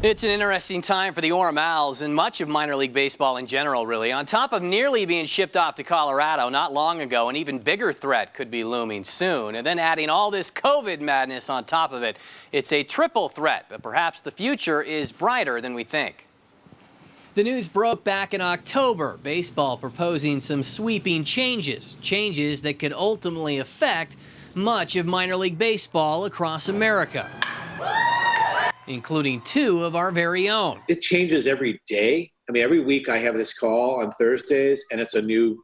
It's an interesting time for the Orem Owlz and much of minor league baseball in general, really. On top of nearly being shipped off to Colorado not long ago, an even bigger threat could be looming soon. And then adding all this COVID madness on top of it, it's a triple threat, but perhaps the future is brighter than we think. The news broke back in October, baseball proposing some sweeping changes that could ultimately affect much of minor league baseball across America, including two of our very own. It changes every day. I mean, every week I have this call on Thursdays, and it's a new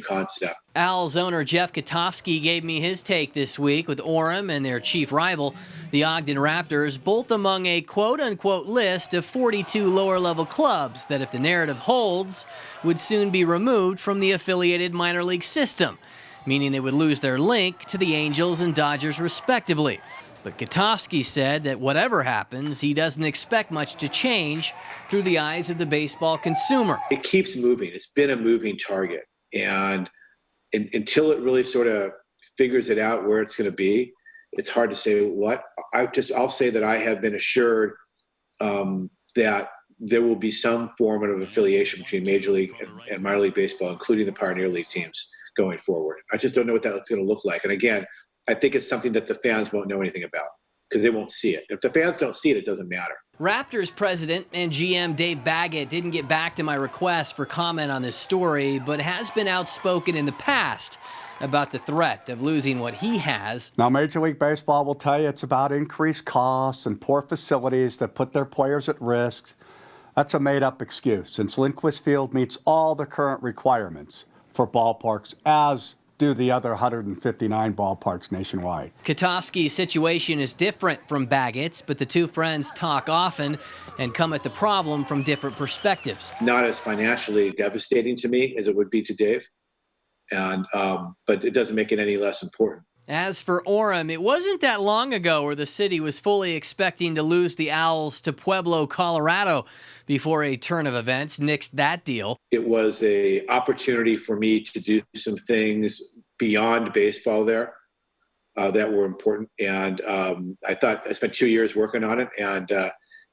concept. Owlz owner Jeff Katofsky gave me his take this week with Orem and their chief rival, the Ogden Raptors, both among a quote-unquote list of 42 lower-level clubs that, if the narrative holds, would soon be removed from the affiliated minor league system, meaning they would lose their link to the Angels and Dodgers respectively. But Katofsky said that whatever happens, he doesn't expect much to change through the eyes of the baseball consumer. It keeps moving. It's been a moving target. And until it really sort of figures it out where it's going to be, it's hard to say what. I'll say that I have been assured that there will be some form of affiliation between Major League and minor league baseball, including the Pioneer League teams going forward. I just don't know what that's going to look like. And again, I think it's something that the fans won't know anything about because they won't see it. If the fans don't see it, it doesn't matter. Raptors president and GM Dave Baggett didn't get back to my request for comment on this story, but has been outspoken in the past about the threat of losing what he has. Now, Major League Baseball will tell you it's about increased costs and poor facilities that put their players at risk. That's a made-up excuse, since Lindquist Field meets all the current requirements for ballparks, as do the other 159 ballparks nationwide. Katofsky's situation is different from Baggett's, but the two friends talk often and come at the problem from different perspectives. Not as financially devastating to me as it would be to Dave, but it doesn't make it any less important. As for Orem, it wasn't that long ago where the city was fully expecting to lose the Owls to Pueblo, Colorado, before a turn of events nixed that deal. It was an opportunity for me to do some things beyond baseball there that were important. And I spent 2 years working on it. And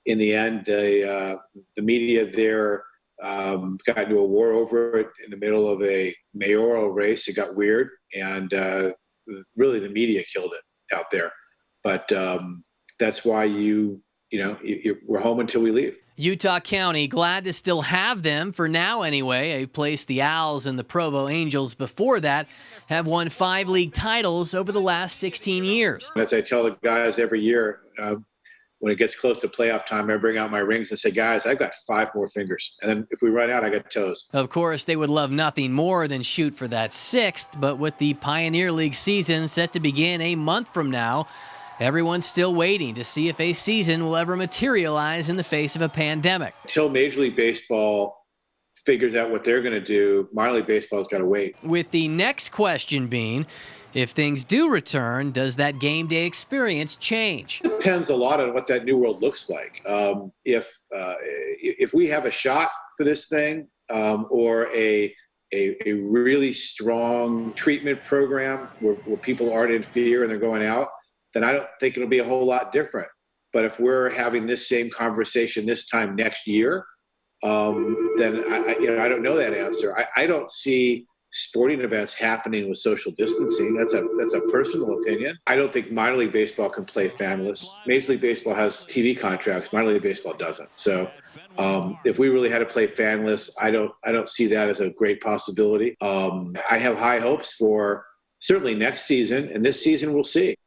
in the end, the media there got into a war over it in the middle of a mayoral race. It got weird. And really the media killed it out there. But that's why we're home until we leave. Utah County glad to still have them, for now anyway, a place the Owls and the Provo Angels before that have won 5 league titles over the last 16 years. As I tell the guys every year, when it gets close to playoff time, I bring out my rings and say, guys, I've got 5 more fingers. And then if we run out, I got toes. Of course, they would love nothing more than shoot for that 6th, but with the Pioneer League season set to begin a month from now, everyone's still waiting to see if a season will ever materialize in the face of a pandemic. Until Major League Baseball figures out what they're going to do, minor league baseball's got to wait. With the next question being, if things do return, does that game day experience change? It depends a lot on what that new world looks like. If we have a shot for this thing, or a really strong treatment program where people aren't in fear and they're going out, then I don't think it'll be a whole lot different. But if we're having this same conversation this time next year, then I don't know that answer. I don't see sporting events happening with social distancing. That's a personal opinion. I don't think minor league baseball can play fanless. Major League Baseball has TV contracts. Minor league baseball doesn't. So if we really had to play fanless, I don't see that as a great possibility. I have high hopes for certainly next season, and this season we'll see.